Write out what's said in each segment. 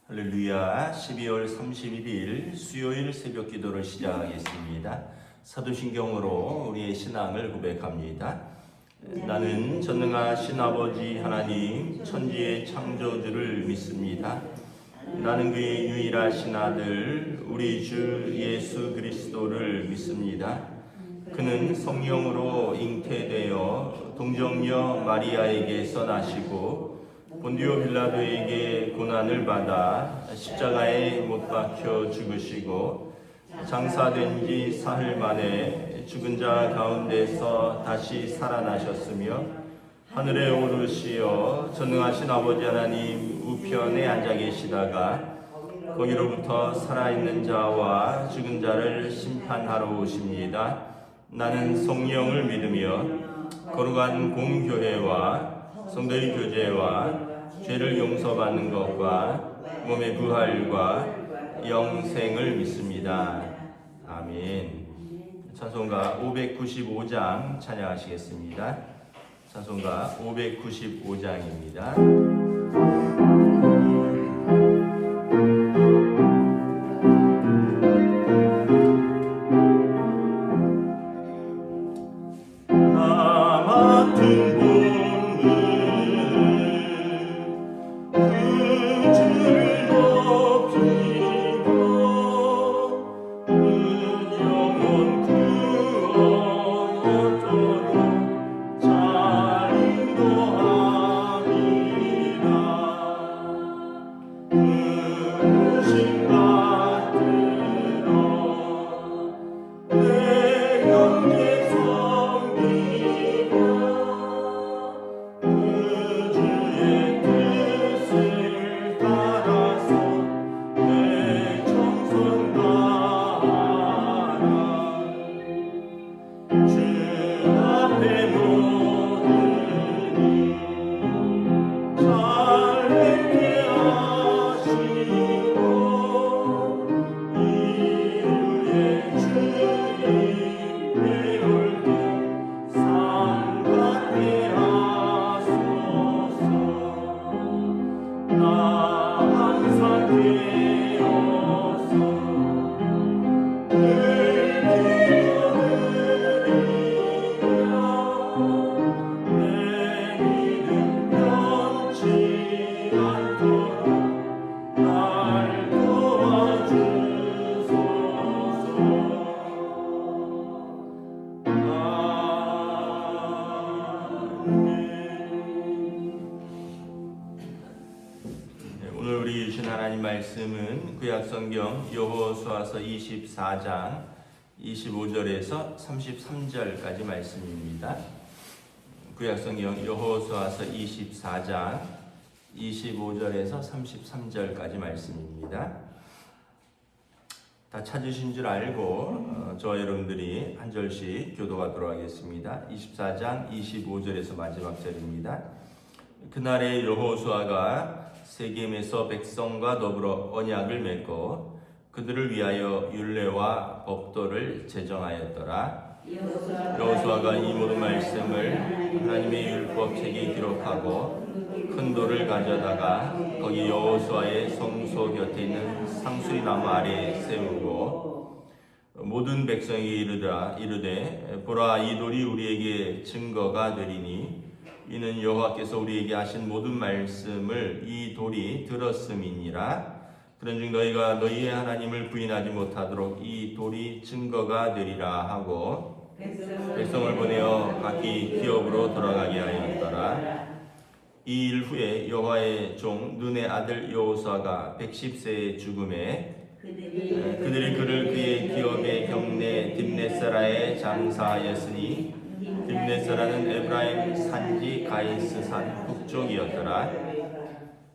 할렐루야. 12월 31일 수요일 새벽 기도를 시작하겠습니다. 사도신경으로 우리의 신앙을 고백합니다. 나는 전능하신 아버지 하나님 천지의 창조주를 믿습니다. 나는 그의 유일하신 아들 우리 주 예수 그리스도를 믿습니다. 그는 성령으로 잉태되어 동정녀 마리아에게서 나시고 본디오 빌라도에게 고난을 받아 십자가에 못 박혀 죽으시고 장사된 지 사흘 만에 죽은 자 가운데서 다시 살아나셨으며 하늘에 오르시어 전능하신 아버지 하나님 우편에 앉아 계시다가 거기로부터 살아있는 자와 죽은 자를 심판하러 오십니다. 나는 성령을 믿으며 거룩한 공교회와 성도의 교제와 죄를 용서받는 것과 몸의 부활과 영생을 믿습니다. 아멘. 찬송가 595장 찬양하시겠습니다. 찬송가 595장입니다. 오늘 우리 주신 하나님 말씀은 구약성경 여호수아서 24장 25절에서 33절까지 말씀입니다. 구약성경 여호수아서 24장 25절에서 33절까지 말씀입니다. 다 찾으신 줄 알고 저와 여러분들이 한 절씩 교도하도록 하겠습니다. 24장 25절에서 마지막 절입니다. 그날에 여호수아가 세겜에서 백성과 더불어 언약을 맺고 그들을 위하여 율례와 법도를 제정하였더라. 여호수아가 이 모든 말씀을 하나님의 율법책에 기록하고 큰 돌을 가져다가 거기 여호수아의 성소 곁에 있는 상수리 나무 아래에 세우고 모든 백성이 이르되 보라 이 돌이 우리에게 증거가 되리니 이는 여호와께서 우리에게 하신 모든 말씀을 이 돌이 들었음이니라. 그런즉 너희가 너희의 하나님을 부인하지 못하도록 이 돌이 증거가 되리라 하고 백성을 보내어 각기 기업으로 돌아가게 하였더라. 이 일 후에 여호와의 종 눈의 아들 여호수아가 110세에 죽음에 그들이 그를 그의 기업의 경내 딥네스라에 장사하였으니 딥네스라는 에브라임 산지 가이스산 북쪽이었더라.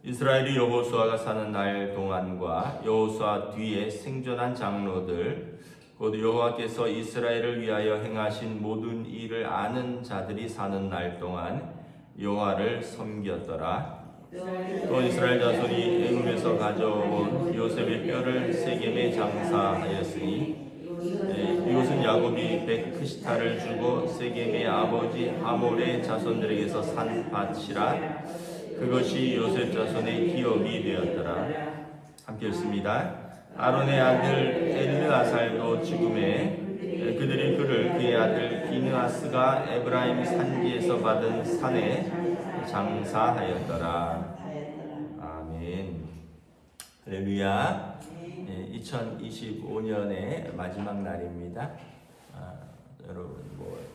이스라엘이 여호수아가 사는 날 동안과 여호수아 뒤에 생존한 장로들 곧 여호와께서 이스라엘을 위하여 행하신 모든 일을 아는 자들이 사는 날 동안 여호와를 섬겼더라. 또 이스라엘 자손이 애굽에서 가져온 요셉의 뼈를 세겜에 장사하였으니 이것은 야곱이 베크시타를 주고 세겜의 아버지 하몰의 자손들에게서 산 밭이라. 그것이 요셉 자손의 기업이 되었더라. 함께 읽습니다. 아론의 아들 엘르아살도 죽음에 그들이 그를 그의 아들 비느하스가 에브라임 산지에서 받은 산에 장사하였더라. 아멘. 할렐루야. 2025년의 마지막 날입니다. 여러분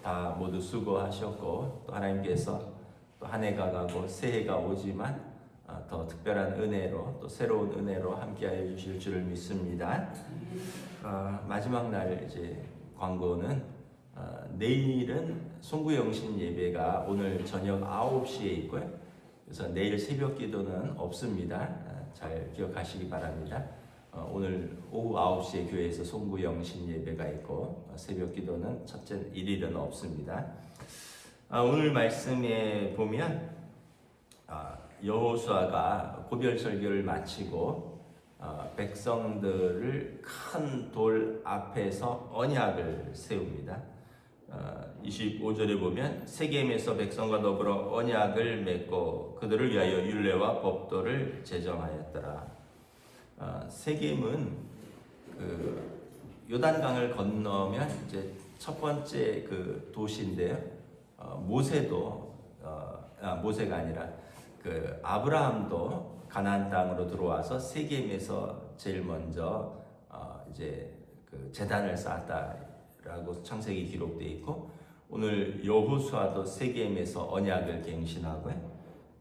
다 모두 수고하셨고, 또 하나님께서 또 한 해가 가고 새해가 오지만 더 특별한 은혜로, 또 새로운 은혜로 함께하여 주실 줄을 믿습니다. 마지막 날 이제 광고는 내일은 송구영신 예배가 오늘 저녁 9시에 있고요. 그래서 내일 새벽 기도는 없습니다. 잘 기억하시기 바랍니다. 오늘 오후 9시에 교회에서 송구영신 예배가 있고, 새벽 기도는 첫째 일일은 없습니다. 오늘 말씀에 보면 여호수아가 고별 설교를 마치고 백성들을 큰 돌 앞에서 언약을 세웁니다. 25절에 보면 세겜에서 백성과 더불어 언약을 맺고 그들을 위하여 율례와 법도를 제정하였더라. 세겜은 그 요단강을 건너면 이제 첫 번째 그 도시인데요. 모세도 모세가 아니라 그 아브라함도 가나안 땅으로 들어와서 세겜에서 제일 먼저 이제 그 제단을 쌓았다라고 창세기 기록되어 있고, 오늘 여호수아도 세겜에서 언약을 갱신하고요.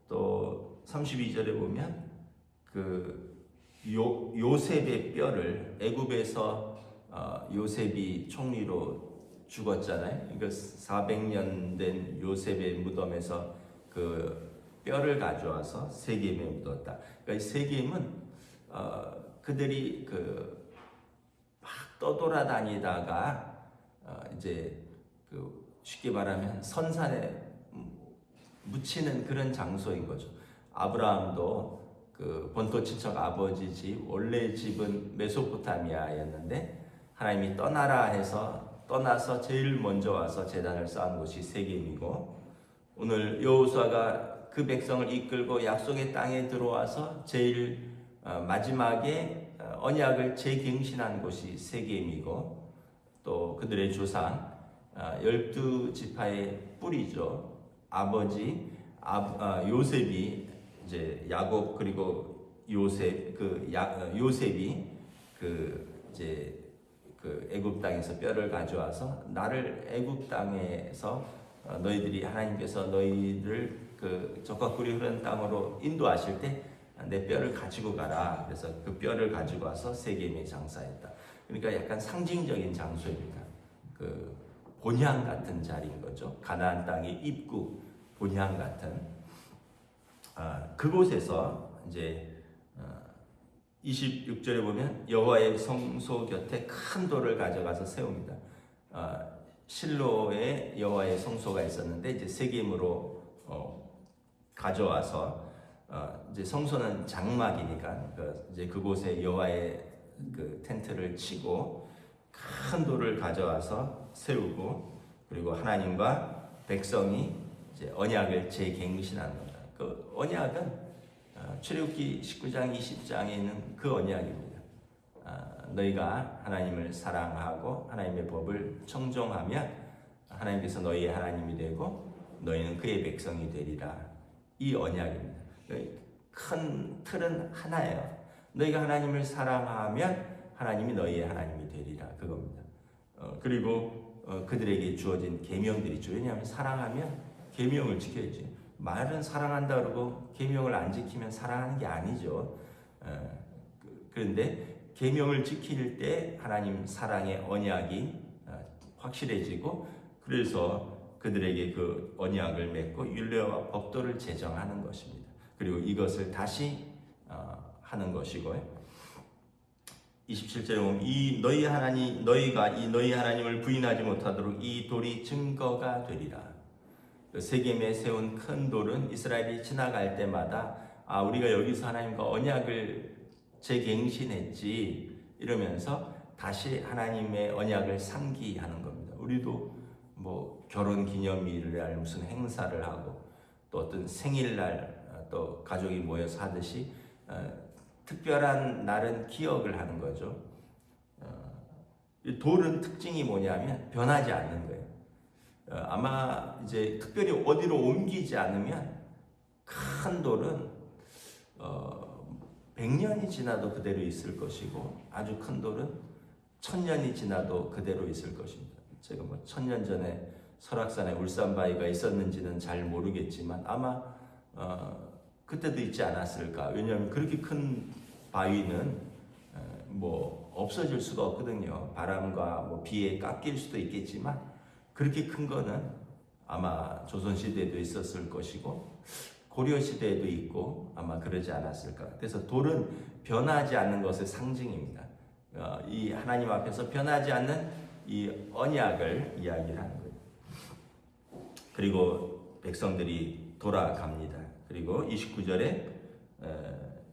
또 32절에 보면 그 요셉의 뼈를 애굽에서 요셉이 총리로 죽었잖아요. 그러니까 400년 된 요셉의 무덤에서 그 뼈를 가져와서 세겜에 묻었다. 그러니까 세겜은 그들이 그 막 떠돌아다니다가 이제 그 쉽게 말하면 선산에 묻히는 그런 장소인 거죠. 아브라함도 그 본토 친척 아버지 집, 원래 집은 메소포타미아였는데 하나님이 떠나라 해서 떠나서 제일 먼저 와서 제단을 쌓은 곳이 세겜이고, 오늘 여호수아가 그 백성을 이끌고 약속의 땅에 들어와서 제일 마지막에 언약을 재갱신한 곳이 세겜이고, 또 그들의 조상 12지파의 뿌리죠. 아버지 요셉이 이제 야곱, 그리고 요셉 요셉이 그 이제 그 애굽 땅에서 뼈를 가져와서 나를 애굽 땅에서 너희들이 하나님께서 너희를 그 적과 꿀이 흐르는 땅으로 인도하실 때 내 뼈를 가지고 가라. 그래서 그 뼈를 가지고 와서 세겜에 장사했다. 그러니까 약간 상징적인 장소입니다. 그 본향 같은 자리인 거죠. 가나안 땅의 입구 본향 같은 그곳에서 이제 26절에 보면 여호와의 성소 곁에 큰 돌을 가져가서 세웁니다. 실로에 여호와의 성소가 있었는데 이제 세겜으로 가져와서 이제 성소는 장막이니까 이제 그곳에 여호와의 그 텐트를 치고 큰 돌을 가져와서 세우고, 그리고 하나님과 백성이 이제 언약을 재갱신하는 겁니다. 그 언약은 출애굽기 19장 20장에 있는 그 언약입니다. 너희가 하나님을 사랑하고 하나님의 법을 청종하면 하나님께서 너희의 하나님이 되고 너희는 그의 백성이 되리라. 이 언약입니다. 큰 틀은 하나예요. 너희가 하나님을 사랑하면 하나님이 너희의 하나님이 되리라. 그겁니다. 그리고 그들에게 주어진 계명들이 있죠. 왜냐하면 사랑하면 계명을 지켜야지. 말은 사랑한다 그러고 계명을 안 지키면 사랑하는 게 아니죠. 그런데 계명을 지킬 때 하나님 사랑의 언약이 확실해지고, 그래서 그들에게 그 언약을 맺고 율례와 법도를 제정하는 것입니다. 그리고 이것을 다시 하는 것이고요. 27절에 보면 너희가 이 너희 하나님을 부인하지 못하도록 이 돌이 증거가 되리라. 세겜에 세운 큰 돌은 이스라엘이 지나갈 때마다 우리가 여기서 하나님과 언약을 재갱신했지 이러면서 다시 하나님의 언약을 상기하는 겁니다. 우리도 뭐 결혼 기념일날 무슨 행사를 하고 또 어떤 생일날 또 가족이 모여서 하듯이 특별한 날은 기억을 하는 거죠. 이 돌은 특징이 뭐냐면 변하지 않는 거예요. 아마 이제 특별히 어디로 옮기지 않으면 큰 돌은 100년이 지나도 그대로 있을 것이고 아주 큰 돌은 1000년이 지나도 그대로 있을 것입니다. 제가 뭐 1000년 전에 설악산에 울산바위가 있었는지는 잘 모르겠지만 아마 그때도 있지 않았을까. 왜냐하면 그렇게 큰 바위는 뭐 없어질 수가 없거든요. 바람과 뭐 비에 깎일 수도 있겠지만 그렇게 큰 거는 아마 조선시대에도 있었을 것이고 고려시대에도 있고 아마 그러지 않았을까. 그래서 돌은 변하지 않는 것의 상징입니다. 이 하나님 앞에서 변하지 않는 이 언약을 이야기를 하는 거예요. 그리고 백성들이 돌아갑니다. 그리고 29절에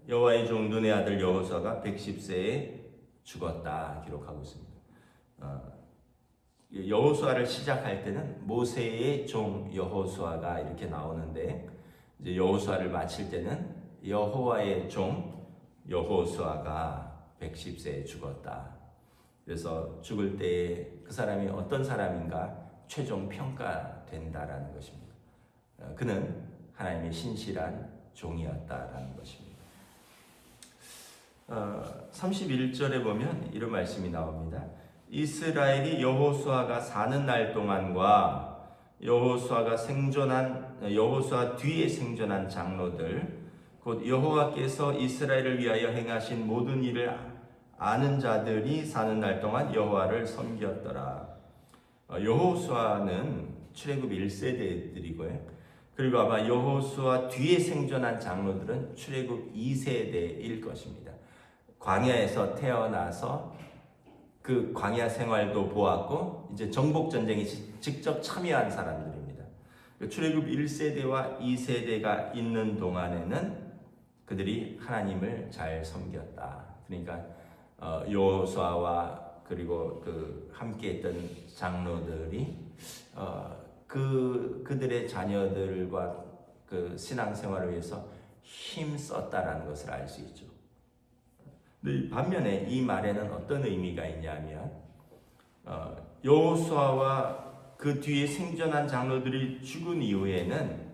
여호와의 종 눈의 아들 여호수아가 110세에 죽었다 기록하고 있습니다. 여호수아를 시작할 때는 모세의 종 여호수아가 이렇게 나오는데 이제 여호수아를 마칠 때는 여호와의 종 여호수아가 110세에 죽었다. 그래서 죽을 때 그 사람이 어떤 사람인가 최종 평가된다라는 것입니다. 그는 하나님의 신실한 종이었다라는 것입니다. 31절에 보면 이런 말씀이 나옵니다. 이스라엘이 여호수아가 사는 날 동안과 여호수아 뒤에 생존한 장로들 곧 여호와께서 이스라엘을 위하여 행하신 모든 일을 아는 자들이 사는 날 동안 여호와를 섬겼더라. 여호수아는 출애굽 1세대들이고요. 그리고 아마 여호수아 뒤에 생존한 장로들은 출애굽 2세대일 것입니다. 광야에서 태어나서 그 광야 생활도 보았고 이제 정복 전쟁에 직접 참여한 사람들입니다. 출애굽 1세대와 2세대가 있는 동안에는 그들이 하나님을 잘 섬겼다. 그러니까 여호수아와 그리고 그 함께했던 장로들이 그들의 자녀들과 그 신앙생활을 위해서 힘썼다라는 것을 알 수 있죠. 반면에 이 말에는 어떤 의미가 있냐면 여호수아와 그 뒤에 생존한 장로들이 죽은 이후에는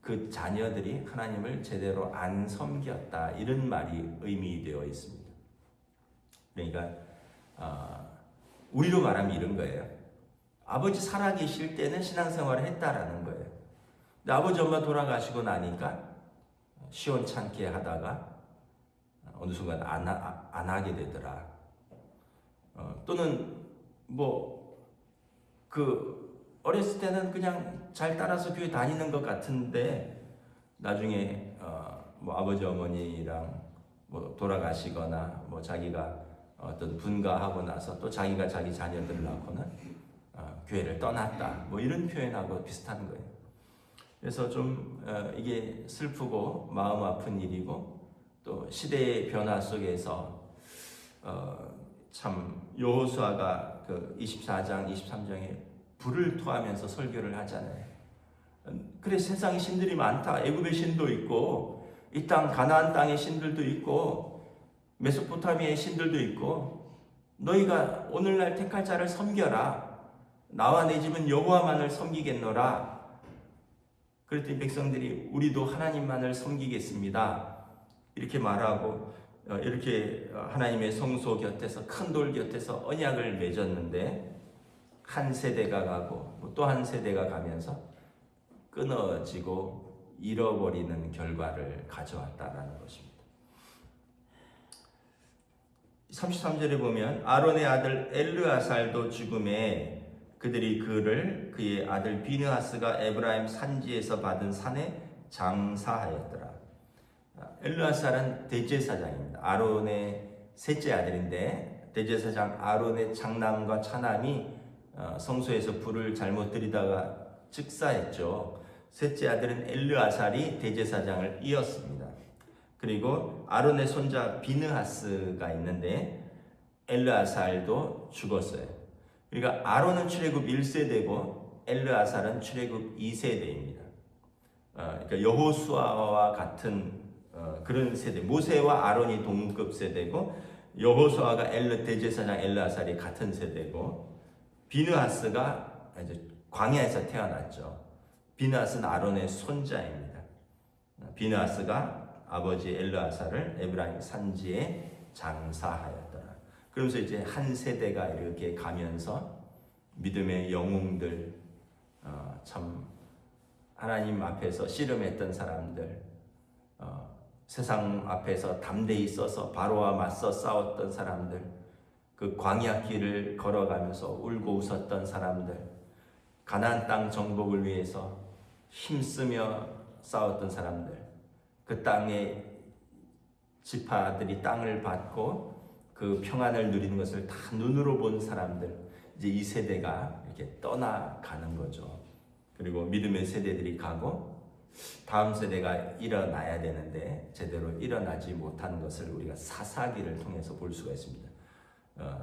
그 자녀들이 하나님을 제대로 안 섬겼다 이런 말이 의미되어 있습니다. 그러니까 우리로 말하면 이런 거예요. 아버지 살아계실 때는 신앙생활을 했다라는 거예요. 근데 아버지 엄마 돌아가시고 나니까 시원찮게 하다가 어느 순간 안 하게 되더라. 또는 어렸을 때는 그냥 잘 따라서 교회 다니는 것 같은데 나중에 아버지 어머니랑 돌아가시거나 자기가 어떤 분가하고 나서 또 자기가 자기 자녀들을 낳고는 교회를 떠났다. 이런 표현하고 비슷한 거예요. 그래서 좀 이게 슬프고 마음 아픈 일이고 또 시대의 변화 속에서 참 여호수아가 그 24장, 23장에 불을 토하면서 설교를 하잖아요. 그래 세상에 신들이 많다. 애굽의 신도 있고 이 땅 가나안 땅의 신들도 있고 메소포타미아의 신들도 있고 너희가 오늘날 택할 자를 섬겨라. 나와 내 집은 여호와만을 섬기겠노라. 그랬더니 백성들이 우리도 하나님만을 섬기겠습니다. 이렇게 말하고 이렇게 하나님의 성소 곁에서 큰 돌 곁에서 언약을 맺었는데 한 세대가 가고 또 한 세대가 가면서 끊어지고 잃어버리는 결과를 가져왔다라는 것입니다. 33절에 보면 아론의 아들 엘르아살도 죽음에 그들이 그의 아들 비느하스가 에브라임 산지에서 받은 산에 장사하였더라. 엘르아살은 대제사장입니다. 아론의 셋째 아들인데 대제사장 아론의 장남과 차남이 성소에서 불을 잘못 들이다가 즉사했죠. 셋째 아들은 엘르아살이 대제사장을 이었습니다. 그리고 아론의 손자 비느하스가 있는데 엘르아살도 죽었어요. 그러니까 아론은 출애굽 1세대고 엘르아살은 출애굽 2세대입니다. 그러니까 여호수아와 같은 그런 세대. 모세와 아론이 동급 세대고 여호수아가 대제사장 엘르아살이 같은 세대고 비느하스가 이제 광야에서 태어났죠. 비느하스는 아론의 손자입니다. 비느하스가 아버지 엘르아살을 에브라임 산지에 장사하였더라. 그러면서 이제 한 세대가 이렇게 가면서 믿음의 영웅들, 참 하나님 앞에서 씨름했던 사람들, 세상 앞에서 담대히 서서 바로와 맞서 싸웠던 사람들, 그 광야 길을 걸어가면서 울고 웃었던 사람들, 가나안 땅 정복을 위해서 힘쓰며 싸웠던 사람들, 그 땅의 지파들이 땅을 받고 그 평안을 누리는 것을 다 눈으로 본 사람들, 이제 이 세대가 이렇게 떠나가는 거죠. 그리고 믿음의 세대들이 가고 다음 세대가 일어나야 되는데 제대로 일어나지 못하는 것을 우리가 사사기를 통해서 볼 수가 있습니다.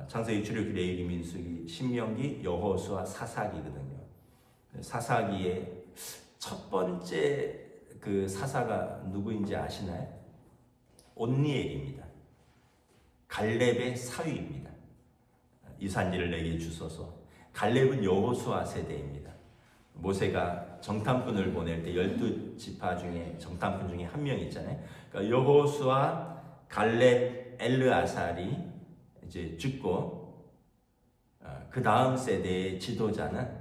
창세기, 출애굽기, 레위기, 민수기, 신명기, 여호수아, 사사기거든요. 사사기의 첫 번째 그 사사가 누구인지 아시나요? 온니엘입니다. 갈렙의 사위입니다. 이 산지를 내게 주소서. 갈렙은 여호수아 세대입니다. 모세가 정탐꾼을 보낼 때 12지파 중에 정탐꾼 중에 한 명 있잖아요. 그러니까 여호수아, 갈렙, 엘르아살이 이제 죽고 그 다음 세대의 지도자는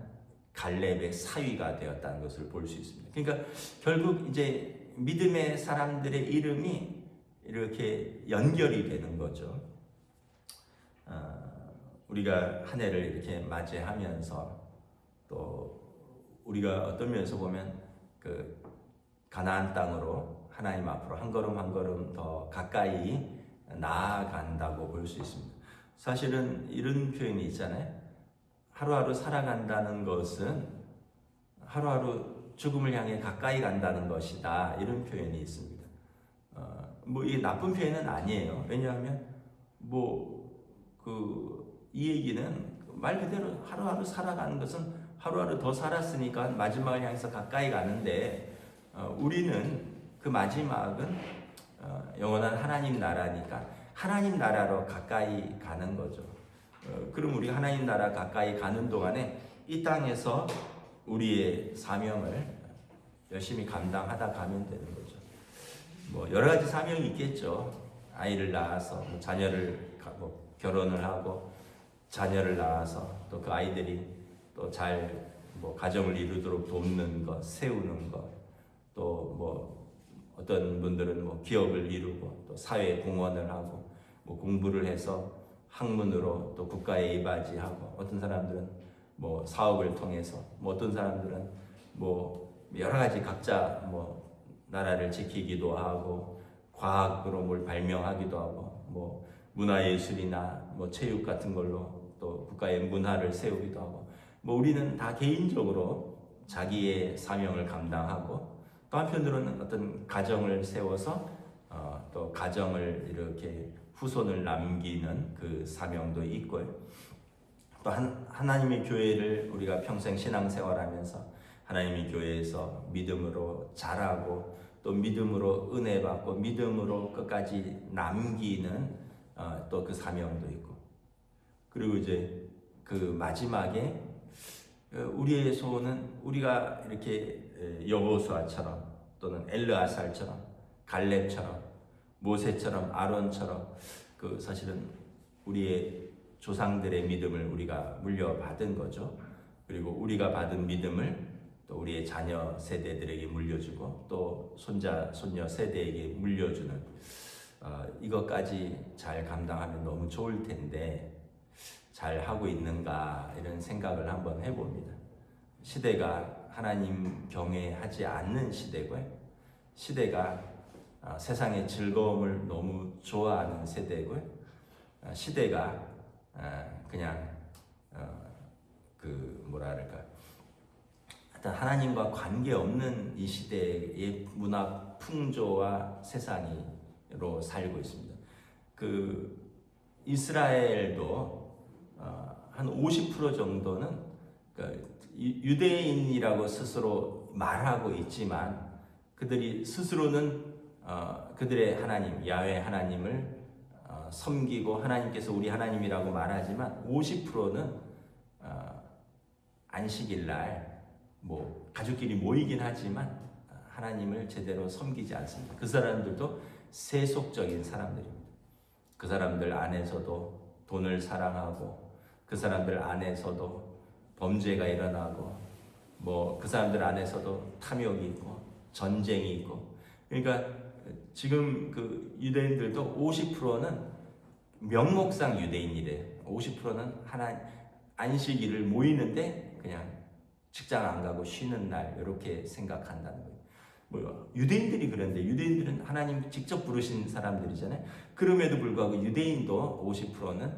갈렙의 사위가 되었다는 것을 볼 수 있습니다. 그러니까 결국 이제 믿음의 사람들의 이름이 이렇게 연결이 되는 거죠. 우리가 한 해를 이렇게 맞이하면서 또 우리가 어떤 면에서 보면 그 가나안 땅으로 하나님 앞으로 한 걸음 한 걸음 더 가까이 나아간다고 볼 수 있습니다. 사실은 이런 표현이 있잖아요. 하루하루 살아간다는 것은 하루하루 죽음을 향해 가까이 간다는 것이다. 이런 표현이 있습니다. 뭐 이게 나쁜 표현은 아니에요. 왜냐하면 이 얘기는 말 그대로 하루하루 살아가는 것은 하루하루 더 살았으니까 마지막을 향해서 가까이 가는데 우리는 그 마지막은 영원한 하나님 나라니까 하나님 나라로 가까이 가는 거죠. 그럼 우리가 하나님 나라 가까이 가는 동안에 이 땅에서 우리의 사명을 열심히 감당하다 가면 되는 거죠. 뭐 여러 가지 사명이 있겠죠. 아이를 낳아서 자녀를 결혼을 하고 자녀를 낳아서 또 그 아이들이 또 잘 가정을 이루도록 돕는 것, 세우는 것, 또 어떤 분들은 기업을 이루고 또 사회에 공헌을 하고 공부를 해서 학문으로 또 국가에 이바지하고 어떤 사람들은 사업을 통해서 어떤 사람들은 여러 가지 각자 나라를 지키기도 하고 과학으로 뭘 발명하기도 하고 문화예술이나 체육 같은 걸로 또 국가의 문화를 세우기도 하고 우리는 다 개인적으로 자기의 사명을 감당하고 또 한편으로는 어떤 가정을 세워서 또 가정을 이렇게 후손을 남기는 그 사명도 있고요. 또 하나님의 교회를 우리가 평생 신앙생활하면서 하나님의 교회에서 믿음으로 자라고 또 믿음으로 은혜 받고 믿음으로 끝까지 남기는 또 그 사명도 있고 그리고 이제 그 마지막에 우리의 소원은 우리가 이렇게 여호수아처럼 또는 엘르아살처럼 갈렙처럼 모세처럼 아론처럼 사실은 우리의 조상들의 믿음을 우리가 물려받은 거죠. 그리고 우리가 받은 믿음을 또 우리의 자녀 세대들에게 물려주고 또 손자 손녀 세대에게 물려주는 이것까지 잘 감당하면 너무 좋을 텐데 잘 하고 있는가 이런 생각을 한번 해봅니다. 시대가 하나님 경외하지 않는 시대고요. 시대가 세상의 즐거움을 너무 좋아하는 세대고요. 시대가 그냥 하여튼 하나님과 관계없는 이 시대의 문화 풍조와 세상으로 살고 있습니다. 이스라엘도 한 50% 정도는 유대인이라고 스스로 말하고 있지만 그들이 스스로는 그들의 하나님 야훼 하나님을 섬기고 하나님께서 우리 하나님이라고 말하지만 50%는 안식일 날 뭐 가족끼리 모이긴 하지만 하나님을 제대로 섬기지 않습니다. 그 사람들도 세속적인 사람들입니다. 그 사람들 안에서도 돈을 사랑하고 그 사람들 안에서도 범죄가 일어나고 뭐 그 사람들 안에서도 탐욕이 있고 전쟁이 있고 그러니까 지금 그 유대인들도 50%는 명목상 유대인이래요. 50%는 안식일을 모이는데 그냥 직장 안 가고 쉬는 날 이렇게 생각한다는 거예요. 뭐 유대인들이 그런데 유대인들은 하나님 직접 부르신 사람들이잖아요. 그럼에도 불구하고 유대인도 50%는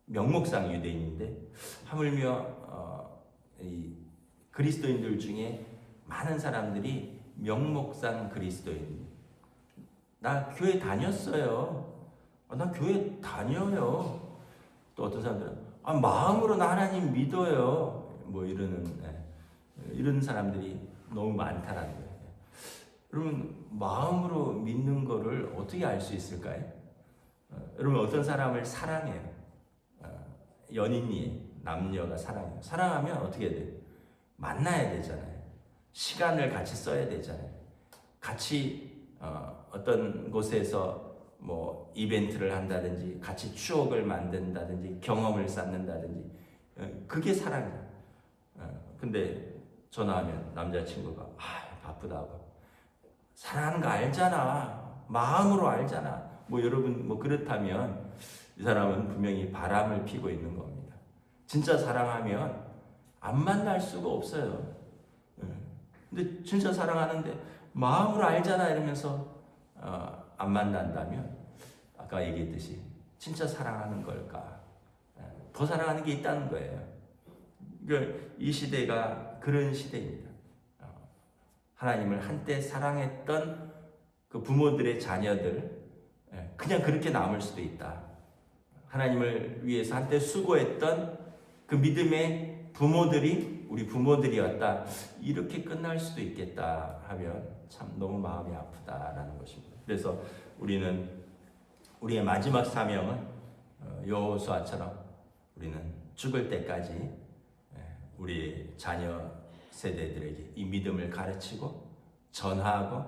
명목상 유대인인데 하물며 이 그리스도인들 중에 많은 사람들이 명목상 그리스도인. 나 교회 다녔어요. 나 교회 다녀요. 또 어떤 사람들은 마음으로 나 하나님 믿어요. 뭐 이런 사람들이 너무 많다라는 거예요. 여러분 마음으로 믿는 거를 어떻게 알 수 있을까요? 여러분 어떤 사람을 사랑해요. 연인이 남녀가 사랑해요. 사랑하면 어떻게 해야 돼요? 만나야 되잖아요. 시간을 같이 써야 되잖아요. 같이 어떤 곳에서 뭐 이벤트를 한다든지 같이 추억을 만든다든지 경험을 쌓는다든지 그게 사랑이에요. 근데 전화하면 남자친구가 바쁘다고 사랑하는 거 알잖아. 마음으로 알잖아. 뭐 여러분 뭐 그렇다면 이 사람은 분명히 바람을 피고 있는 겁니다. 진짜 사랑하면 안 만날 수가 없어요. 근데 진짜 사랑하는데 마음으로 알잖아 이러면서 안 만난다면 아까 얘기했듯이 진짜 사랑하는 걸까? 더 사랑하는 게 있다는 거예요. 그러니까 이 시대가 그런 시대입니다. 하나님을 한때 사랑했던 그 부모들의 자녀들 그냥 그렇게 남을 수도 있다. 하나님을 위해서 한때 수고했던 그 믿음의 부모들이 우리 부모들이었다. 이렇게 끝날 수도 있겠다 하면 참 너무 마음이 아프다라는 것입니다. 그래서 우리는 우리의 마지막 사명은 여호수아처럼 우리는 죽을 때까지 우리 자녀 세대들에게 이 믿음을 가르치고 전하고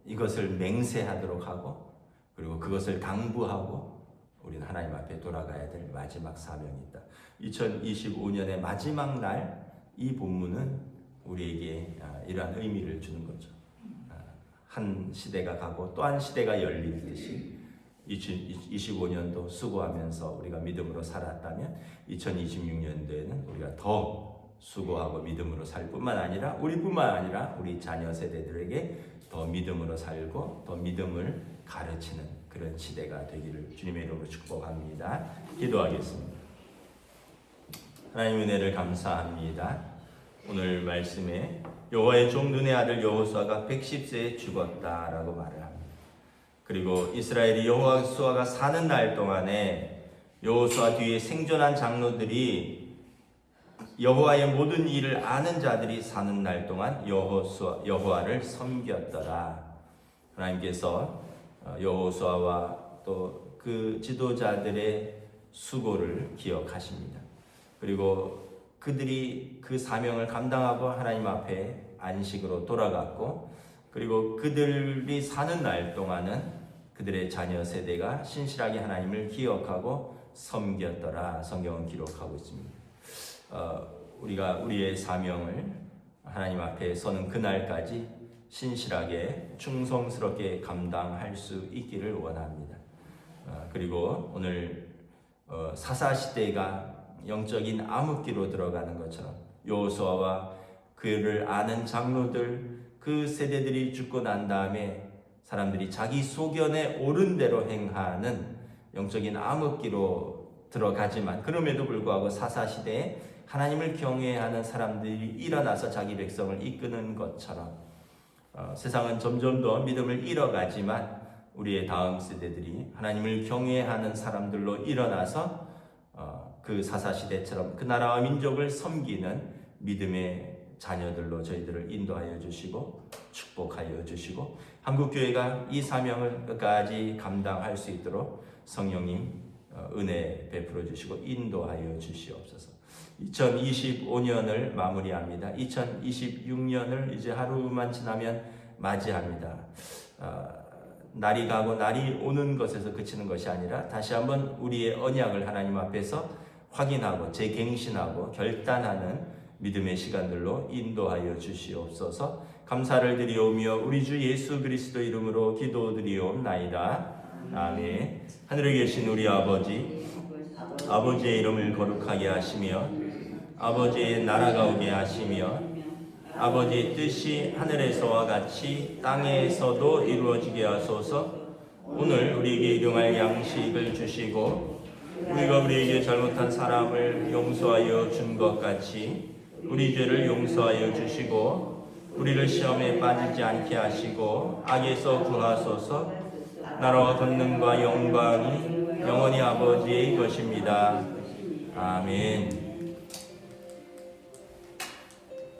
이것을 맹세하도록 하고 그리고 그것을 당부하고 우리는 하나님 앞에 돌아가야 될 마지막 사명이 있다. 2025년의 마지막 날 이 본문은 우리에게 이러한 의미를 주는 거죠. 한 시대가 가고 또 한 시대가 열리듯이 2025년도 수고하면서 우리가 믿음으로 살았다면 2026년도에는 우리가 더 수고하고 믿음으로 살 뿐만 아니라 우리뿐만 아니라 우리 자녀 세대들에게 더 믿음으로 살고 더 믿음을 가르치는 그런 시대가 되기를 주님의 이름으로 축복합니다. 기도하겠습니다. 하나님 은혜를 감사합니다. 오늘 말씀에 여호와의 종 눈의 아들 여호수아가 110세에 죽었다라고 말을 합니다. 그리고 이스라엘이 여호수아가 사는 날 동안에 여호수아 뒤에 생존한 장로들이 여호와의 모든 일을 아는 자들이 사는 날 동안 여호와를 섬겼더라. 하나님께서 여호수아와 또 그 지도자들의 수고를 기억하십니다. 그리고 그들이 그 사명을 감당하고 하나님 앞에 안식으로 돌아갔고 그리고 그들이 사는 날 동안은 그들의 자녀 세대가 신실하게 하나님을 기억하고 섬겼더라. 성경은 기록하고 있습니다. 우리가 우리의 사명을 하나님 앞에 서는 그날까지 신실하게 충성스럽게 감당할 수 있기를 원합니다. 그리고 오늘 사사시대가 영적인 암흑기로 들어가는 것처럼 여호수아와 그를 아는 장로들 그 세대들이 죽고 난 다음에 사람들이 자기 소견에 옳은 대로 행하는 영적인 암흑기로 들어가지만 그럼에도 불구하고 사사시대에 하나님을 경외하는 사람들이 일어나서 자기 백성을 이끄는 것처럼 세상은 점점 더 믿음을 잃어가지만 우리의 다음 세대들이 하나님을 경외하는 사람들로 일어나서 그 사사시대처럼 그 나라와 민족을 섬기는 믿음의 자녀들로 저희들을 인도하여 주시고 축복하여 주시고 한국교회가 이 사명을 끝까지 감당할 수 있도록 성령님 은혜 베풀어 주시고 인도하여 주시옵소서. 2025년을 마무리합니다. 2026년을 이제 하루만 지나면 맞이합니다. 날이 가고 날이 오는 것에서 그치는 것이 아니라 다시 한번 우리의 언약을 하나님 앞에서 확인하고 재갱신하고 결단하는 믿음의 시간들로 인도하여 주시옵소서. 감사를 드리오며 우리 주 예수 그리스도 이름으로 기도드리옵나이다. 아멘. 하늘에 계신 우리 아버지, 아버지의 이름을 거룩하게 하시며 아버지의 나라가 오게 하시며 아버지의 뜻이 하늘에서와 같이 땅에서도 이루어지게 하소서. 오늘 우리에게 일용할 양식을 주시고 우리가 우리에게 잘못한 사람을 용서하여 준 것 같이 우리 죄를 용서하여 주시고 우리를 시험에 빠지지 않게 하시고 악에서 구하소서. 나라와 권능과 영광이 영원히 아버지의 것입니다. 아멘.